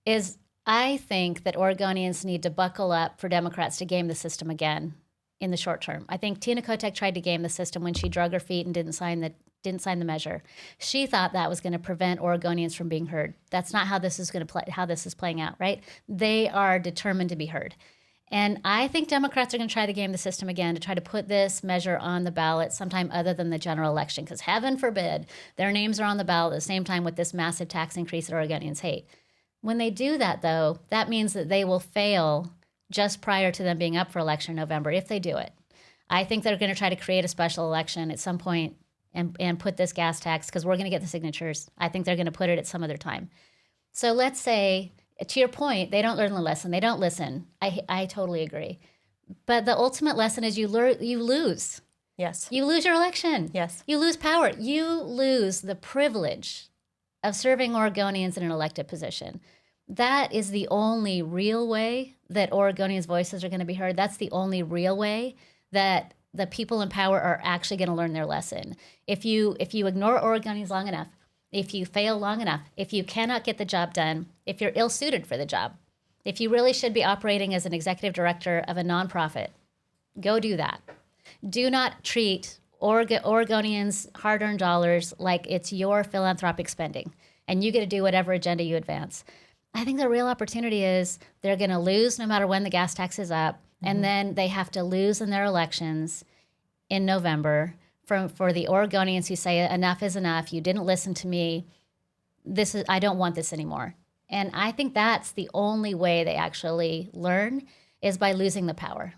is I think that Oregonians need to buckle up for Democrats to game the system again in the short term. I think Tina Kotek tried to game the system when she drug her feet and didn't sign the measure. She thought that was going to prevent Oregonians from being heard. That's not how this is going to play. How this is playing out, right? They are determined to be heard, and I think Democrats are going to try to game the system again to try to put this measure on the ballot sometime other than the general election. Because heaven forbid their names are on the ballot at the same time with this massive tax increase that Oregonians hate. When they do that, though, that means that they will fail just prior to them being up for election in November if they do it. I think they're going to try to create a special election at some point and put this gas tax, because we're going to get the signatures. I think they're going to put it at some other time. So let's say, to your point, they don't learn the lesson. They don't listen. I totally agree. But the ultimate lesson is you lose. Yes. You lose your election. Yes. You lose power. You lose the privilege of serving Oregonians in an elected position. That is the only real way that Oregonians' voices are going to be heard. That's the only real way that the people in power are actually going to learn their lesson. If you ignore Oregonians long enough, if you fail long enough, if you cannot get the job done, if you're ill-suited for the job, if you really should be operating as an executive director of a nonprofit, go do that. Do not treat Oregonians' hard-earned dollars like it's your philanthropic spending, and you get to do whatever agenda you advance. I think the real opportunity is they're going to lose no matter when the gas tax is up, and then they have to lose in their elections in November for the Oregonians who say enough is enough. You didn't listen to me. I don't want this anymore. And I think that's the only way they actually learn is by losing the power.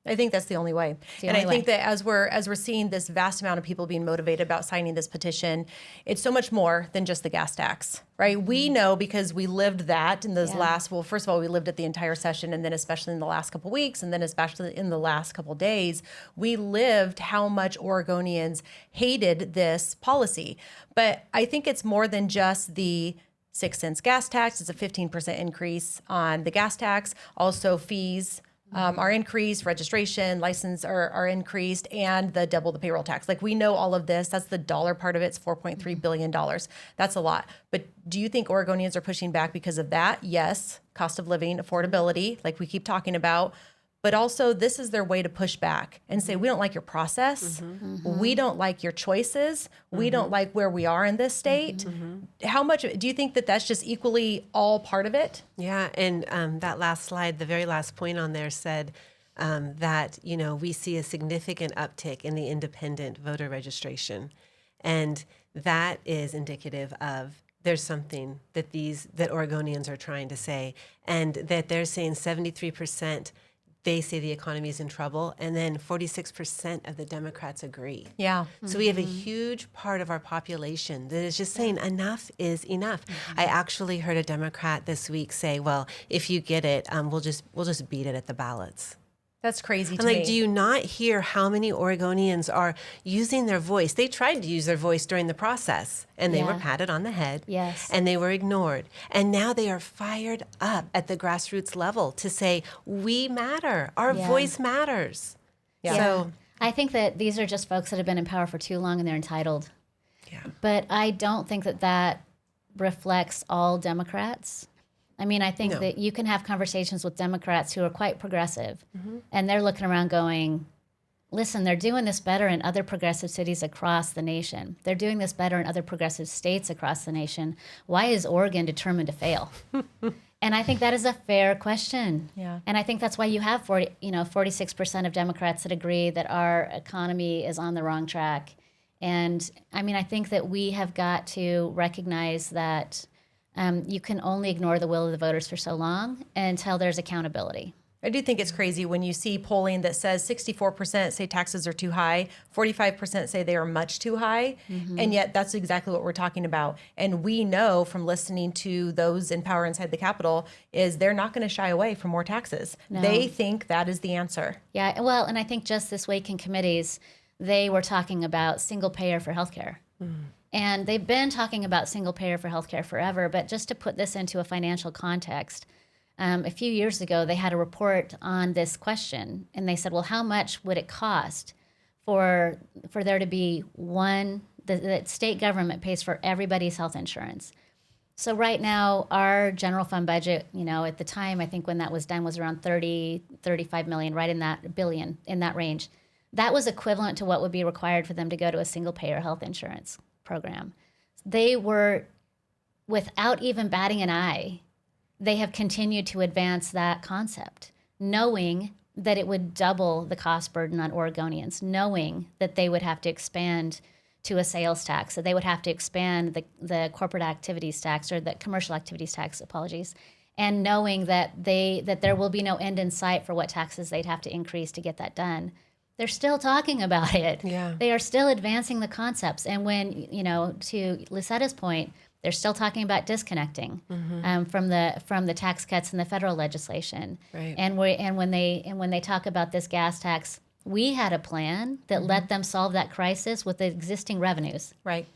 I think that's the only way. the And I only think way. that as we're seeing this vast amount of people being motivated about signing this petition, it's so much more than just the gas tax, right? We know because we lived that in those Yeah. well, first of all, we lived it the entire session, and then especially in the last couple of weeks, and then especially in the last couple of days, we lived how much Oregonians hated this policy. But I think it's more than just the 6 cents gas tax. It's a 15% increase on the gas tax. Also fees are increased, registration, license are increased, and the double the payroll tax. Like, we know all of this. That's the dollar part of it. It's $4.3 billion. That's a lot. But do you think Oregonians are pushing back because of that? Yes. Cost of living, affordability, like we keep talking about. But also, this is their way to push back and say, we don't like your process. We don't like your choices. We don't like where we are in this state. How much do you think that that's just equally all part of it? Yeah, and that last slide, the very last point on there said that, we see a significant uptick in the independent voter registration. And that is indicative of there's something that Oregonians are trying to say, and that they're saying 73%. They say the economy is in trouble, and then 46% of the Democrats agree. Yeah. So we have a huge part of our population that is just saying enough is enough. I actually heard a Democrat this week say, "Well, if you get it, we'll just beat it at the ballots." That's crazy to I'm like, me. do you not hear how many Oregonians are using their voice? They tried to use their voice during the process, and they were Yeah. patted on the head, Yes. and they were ignored. And now they are fired up at the grassroots level to say, we matter. Our Yeah. voice matters. Yeah. So, I think that these are just folks that have been in power for too long and they're entitled. yeah. But I don't think that reflects all Democrats. I mean, I think No. that you can have conversations with Democrats who are quite progressive, and they're looking around going, listen, they're doing this better in other progressive cities across the nation. They're doing this better in other progressive states across the nation. Why is Oregon determined to fail? And I think that is a fair question. Yeah. And I think that's why you have 46% of Democrats that agree that our economy is on the wrong track. And I mean, I think that we have got to recognize that you can only ignore the will of the voters for so long until there's accountability. I do think it's crazy when you see polling that says 64% say taxes are too high, 45% say they are much too high, and yet that's exactly what we're talking about. And we know from listening to those in power inside the Capitol is they're not going to shy away from more taxes. No. They think that is the answer. Yeah, well, and I think just this week in committees, they were talking about single payer for healthcare. And they've been talking about single payer for healthcare forever, but just to put this into a financial context, a few years ago, they had a report on this question, and they said, well, how much would it cost for there to be one, the state government pays for everybody's health insurance. So right now, our general fund budget, at the time, I think when that was done was around 35 million, right in that billion, in that range. That was equivalent to what would be required for them to go to a single payer health insurance program. They were, without even batting an eye, they have continued to advance that concept, knowing that it would double the cost burden on Oregonians, knowing that they would have to expand to a sales tax, that they would have to expand the corporate activities tax or the commercial activities tax, apologies, and knowing that there will be no end in sight for what taxes they'd have to increase to get that done. They're still talking about it. Yeah. They are still advancing the concepts. And when, to Lucetta's point, they're still talking about disconnecting from the tax cuts in the federal legislation. Right. And when they talk about this gas tax, we had a plan that let them solve that crisis with the existing revenues. Right.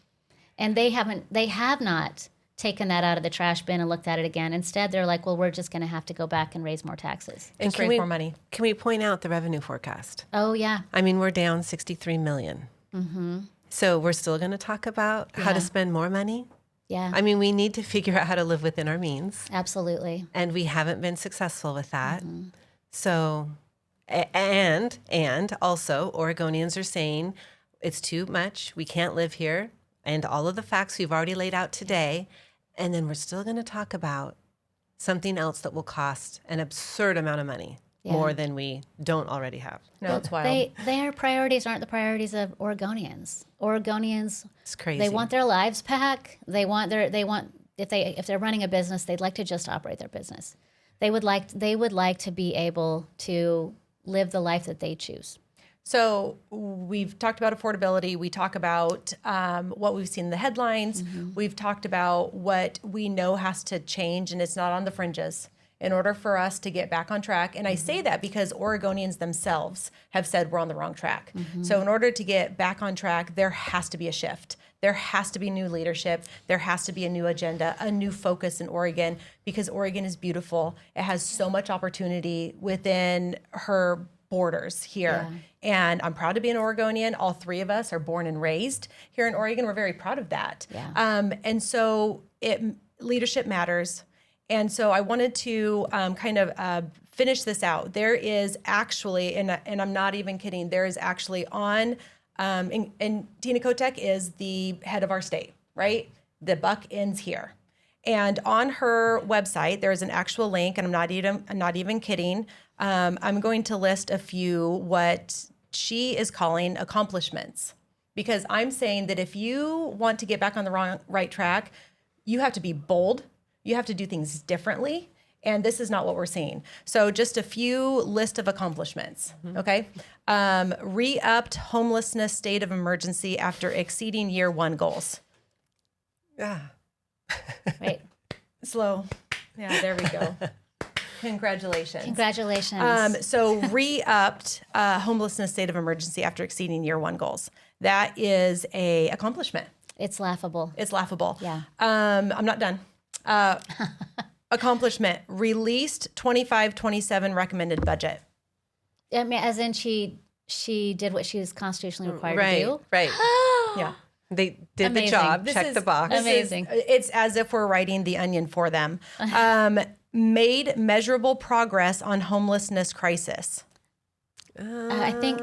And they have not taken that out of the trash bin and looked at it again. Instead, they're like, well, we're just going to have to go back and raise more taxes. And Just raise more money. Can we point out the revenue forecast? Oh, yeah. I mean, we're down 63 million. So we're still going to talk about how to Yeah. spend more money. Yeah, I mean, we need to figure out how to live within our means, absolutely. and we haven't been successful with that. So, and also, Oregonians are saying it's too much. We can't live here, and all of the facts we've already laid out today. And then we're still going to talk about something else that will cost an absurd amount of money, Yeah. more than we don't already have. No, it's wild. Their priorities aren't the priorities of Oregonians. Oregonians, It's crazy. they want their lives back. They want if they're running a business, they'd like to just operate their business. They would like to be able to live the life that they choose. So we've talked about affordability. We talk about what we've seen in the headlines. We've talked about what we know has to change, and it's not on the fringes in order for us to get back on track. And I say that because Oregonians themselves have said we're on the wrong track. So in order to get back on track, there has to be a shift. There has to be new leadership. There has to be a new agenda, a new focus in Oregon, because Oregon is beautiful. It has so much opportunity within her borders here. And I'm proud to be an Oregonian. All three of us are born and raised here in Oregon. We're very proud of that. And so leadership matters. And so I wanted to finish this out. There is actually, and I'm not even kidding, there is actually on, and Tina Kotek is the head of our state, right? The buck ends here. And on her website, there is an actual link, and I'm not even kidding. I'm going to list a few what she is calling accomplishments, because I'm saying that if you want to get back on the right track, you have to be bold. You have to do things differently. And this is not what we're seeing. So just a few list of accomplishments, okay? Re-upped homelessness state of emergency after exceeding year 1 goals. Right. Slow. Yeah, there we go. Congratulations. Congratulations. So re-upped homelessness state of emergency after exceeding year 1 goals. That is a accomplishment. It's laughable. It's laughable. Yeah. I'm not done. Accomplishment, released 25-27 recommended budget. I mean, as in she did what she was constitutionally required to do. Right. Yeah. They did Amazing. the job, This checked the box. Amazing. It's as if we're writing the Onion for them. Made measurable progress on homelessness crisis. I think,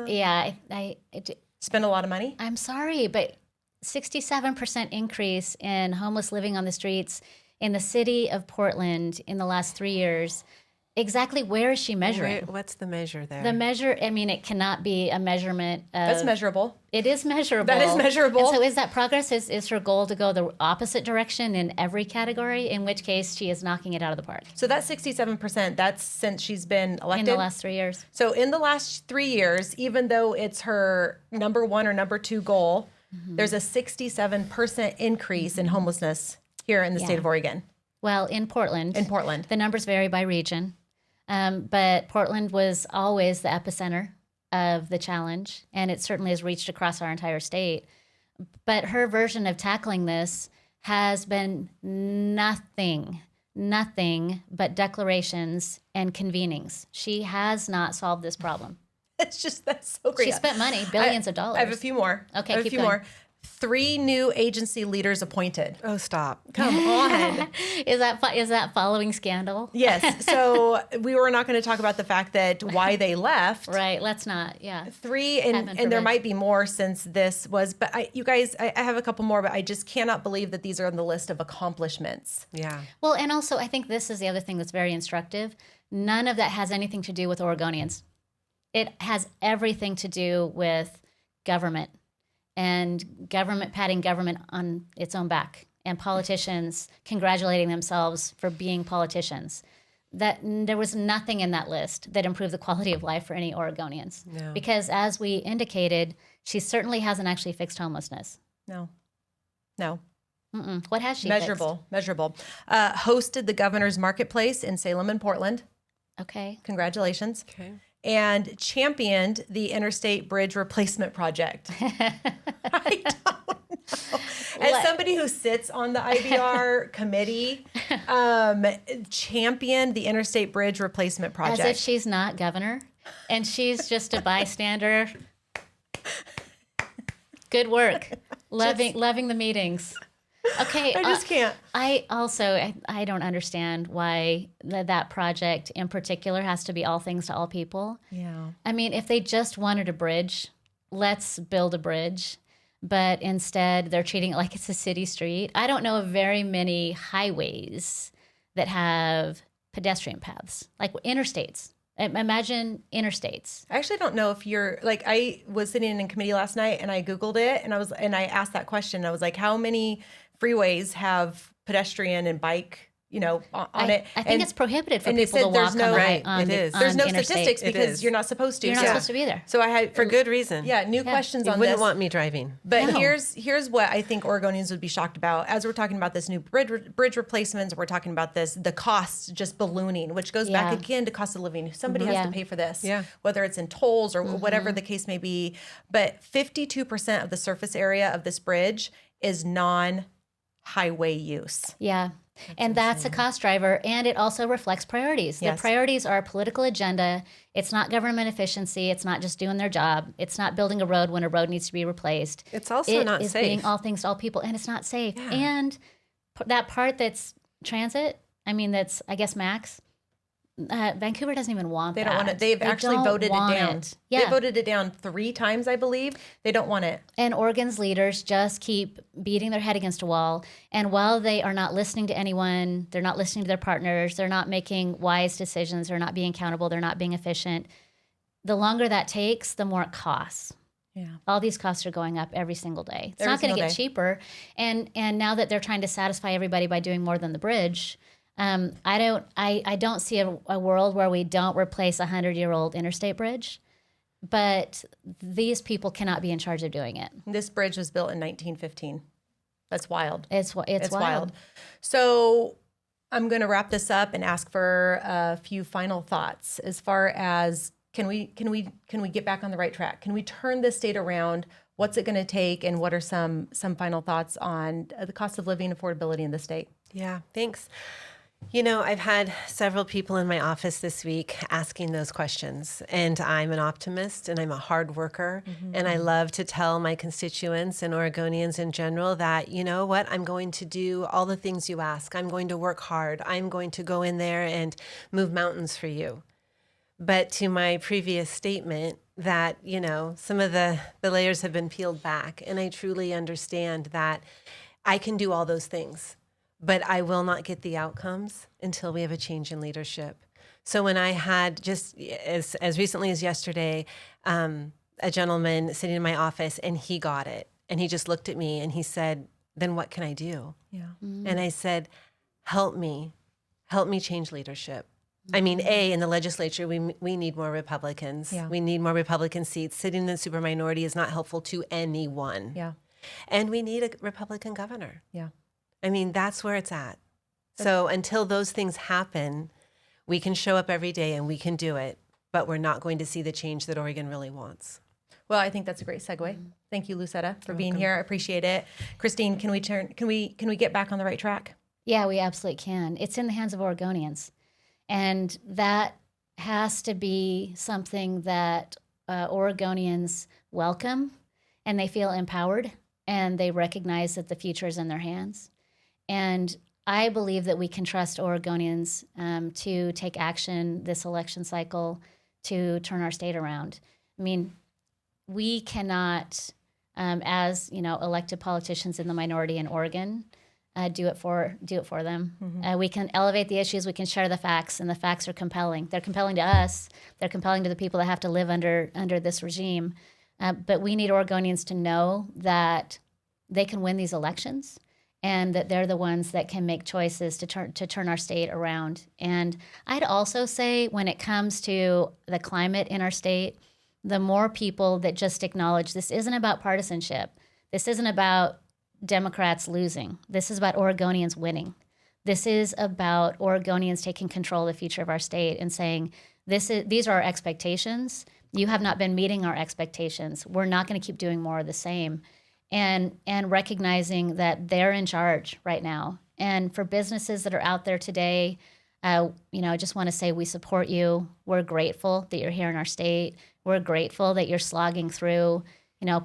Spend a lot of money. I'm sorry, but 67% increase in homeless living on the streets in the city of Portland in the last 3 years. Exactly where is she measuring? What's the measure there? The measure, I mean, it cannot be a measurement of... That's measurable. It is measurable. That is measurable. And so is that progress? Is her goal to go the opposite direction in every category, in which case she is knocking it out of the park? So that's 67%. That's since she's been elected? In the last 3 years. So in the last 3 years, even though it's her number 1 or number 2 goal, there's a 67% increase in homelessness here in the state of Oregon. Well, in Portland. The numbers vary by region. But Portland was always the epicenter of the challenge, and it certainly has reached across our entire state. But her version of tackling this has been nothing but declarations and convenings. She has not solved this problem. That's so great. She spent money, billions of dollars. I have a few more. Okay, I have keep a few going. more. 3 new agency leaders appointed. Oh, stop. Come on. Is that following scandal? Yes. So we were not going to talk about the fact that why they left. Right. Let's not. Yeah. 3, and there might be more since this was, but you guys, I have a couple more, but I just cannot believe that these are on the list of accomplishments. Yeah. Well, and also I think this is the other thing that's very instructive. None of that has anything to do with Oregonians. It has everything to do with government. And government patting government on its own back, and politicians congratulating themselves for being politicians. That there was nothing in that list that improved the quality of life for any Oregonians. No. Because as we indicated, she certainly hasn't actually fixed homelessness. No. What has she Measurable. Hosted the governor's marketplace in Salem and Portland. fixed? Okay. Congratulations. Okay. And championed the interstate bridge replacement project. I don't know. As somebody who sits on the IBR committee, championed the interstate bridge replacement project. As if she's not governor and she's just a bystander. Good work. Loving the meetings. Okay. I just can't. I don't understand why that project in particular has to be all things to all people. Yeah. I mean, if they just wanted a bridge, let's build a bridge. But instead, they're treating it like it's a city street. I don't know of very many highways that have pedestrian paths, like interstates. Imagine interstates. I actually don't know if you're like, I was sitting in committee last night and I Googled it and I asked that question. I was like, how many freeways have pedestrian and bike, on it. I think it's prohibited for and they people to said there's walk no- on, Right, on it the is. on There's no interstate. statistics It because is. you're not supposed to. You're not supposed to be there. So I had For good reason. new questions You on wouldn't this. want me driving. But No. here's what I think Oregonians would be shocked about. As we're talking about this new bridge replacements, we're talking about the costs just ballooning, which goes back Yeah. again to cost of living. Somebody has Yeah. to pay for this, Yeah. whether it's in tolls or whatever the case may be. But 52% of the surface area of this bridge is non-highway use. Yeah. And that's a cost driver. And it also reflects priorities. Yes. The priorities are a political agenda. It's not government efficiency. It's not just doing their job. It's not building a road when a road needs to be replaced. It's also not It is safe. being all things to all people. And it's not safe. Yeah. And that part that's transit, that's, I guess, max. Vancouver doesn't even want They that. don't want it. They've actually don't voted it want down. Yeah. They voted it down 3 times, I believe. They don't want it. And Oregon's leaders just keep beating their head against a wall. And while they are not listening to anyone, they're not listening to their partners, they're not making wise decisions, they're not being accountable, they're not being efficient. The longer that takes, the more it costs. Yeah. All these costs are going up every single day. It's Every not going to single get day. cheaper. And now that they're trying to satisfy everybody by doing more than the bridge, I don't see a world where we don't replace a 100-year-old interstate bridge. But these people cannot be in charge of doing it. This bridge was built in 1915. That's wild. It's wild. So I'm going to wrap this up and ask for a few final thoughts as far as can we get back on the right track? Can we turn this state around? What's it going to take, and what are some final thoughts on the cost of living, affordability in the state? Yeah, thanks. I've had several people in my office this week asking those questions, and I'm an optimist and I'm a hard worker, and I love to tell my constituents and Oregonians in general that, you know what, I'm going to do all the things you ask. I'm going to work hard. I'm going to go in there and move mountains for you. But to my previous statement that, some of the layers have been peeled back, and I truly understand that I can do all those things, but I will not get the outcomes until we have a change in leadership. So when I had just as recently as yesterday, a gentleman sitting in my office, and he got it, and he just looked at me and he said, "Then what can I do?" Yeah. And I said, help me change leadership. I mean, in the legislature, we need more Republicans. Yeah. We need more Republican seats. Sitting in the super minority is not helpful to anyone. Yeah. And we need a Republican governor. Yeah. I mean, that's where it's at. So until those things happen, we can show up every day and we can do it, but we're not going to see the change that Oregon really wants. Well, I think that's a great segue. Thank you, Lucetta, for being here. I appreciate it. Christine, can we get back on the right track? Yeah, we absolutely can. It's in the hands of Oregonians. And that has to be something that Oregonians welcome, and they feel empowered, and they recognize that the future is in their hands. And I believe that we can trust Oregonians to take action this election cycle to turn our state around. I mean, we cannot, as elected politicians in the minority in Oregon, do it for them. We can elevate the issues. We can share the facts, and the facts are compelling. They're compelling to us. They're compelling to the people that have to live under this regime. But we need Oregonians to know that they can win these elections, and that they're the ones that can make choices to turn our state around. And I'd also say, when it comes to the climate in our state, the more people that just acknowledge this isn't about partisanship. This isn't about Democrats losing. This is about Oregonians winning. This is about Oregonians taking control of the future of our state and saying, these are our expectations. You have not been meeting our expectations. We're not going to keep doing more of the same. And recognizing that they're in charge right now. And for businesses that are out there today, I just want to say we support you. We're grateful that you're here in our state. We're grateful that you're slogging through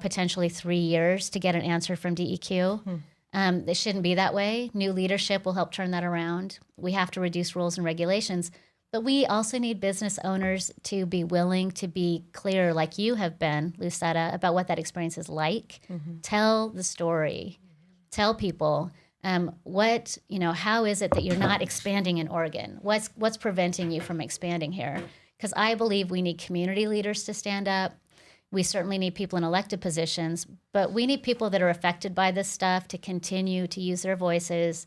potentially 3 years to get an answer from DEQ. It shouldn't be that way. New leadership will help turn that around. We have to reduce rules and regulations, but we also need business owners to be willing to be clear, like you have been, Lucetta, about what that experience is like. Tell the story. Tell people how is it that you're not expanding in Oregon? What's preventing you from expanding here? Because I believe we need community leaders to stand up. We certainly need people in elected positions, but we need people that are affected by this stuff to continue to use their voices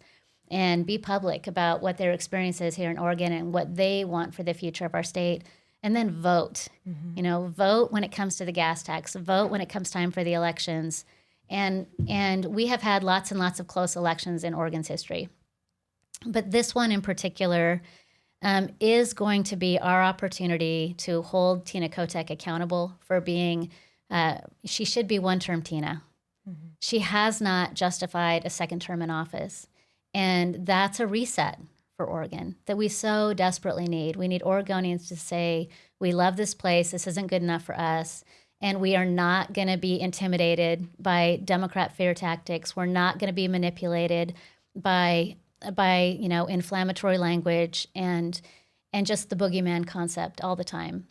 and be public about what their experience is here in Oregon and what they want for the future of our state. And then vote. Vote when it comes to the gas tax. Vote when it comes time for the elections. And we have had lots and lots of close elections in Oregon's history. But this one in particular is going to be our opportunity to hold Tina Kotek accountable for being, she should be one-term Tina. She has not justified a second term in office. And that's a reset for Oregon that we so desperately need. We need Oregonians to say, we love this place, this isn't good enough for us, and we are not going to be intimidated by Democrat fear tactics. We're not going to be manipulated by inflammatory language and just the boogeyman concept all the time.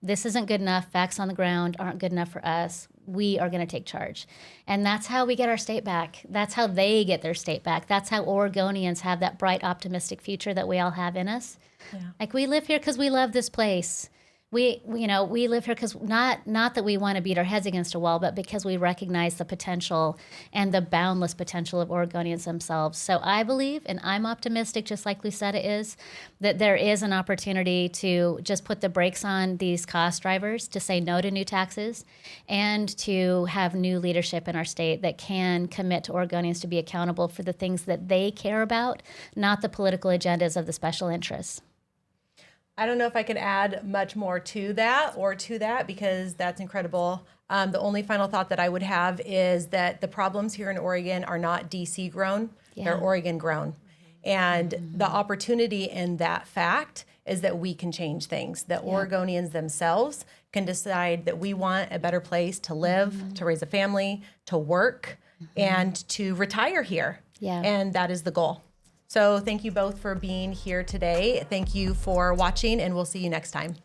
This isn't good enough. Facts on the ground aren't good enough for us. We are going to take charge. And that's how we get our state back. That's how they get their state back. That's how Oregonians have that bright, optimistic future that we all have in us. Yeah. Like, we live here because we love this place. We live here because not that we want to beat our heads against a wall, but because we recognize the potential and the boundless potential of Oregonians themselves. So I believe, and I'm optimistic, just like Lucetta is, that there is an opportunity to just put the brakes on these cost drivers, to say no to new taxes, and to have new leadership in our state that can commit to Oregonians to be accountable for the things that they care about, not the political agendas of the special interests. I don't know if I can add much more to that because that's incredible. The only final thought that I would have is that the problems here in Oregon are not DC grown, they're Oregon grown. And the opportunity in that fact is that we can change things, that Oregonians themselves can decide that we want a better place to live, to raise a family, to work, and to retire here. Yeah. And that is the goal. So thank you both for being here today. Thank you for watching, and we'll see you next time.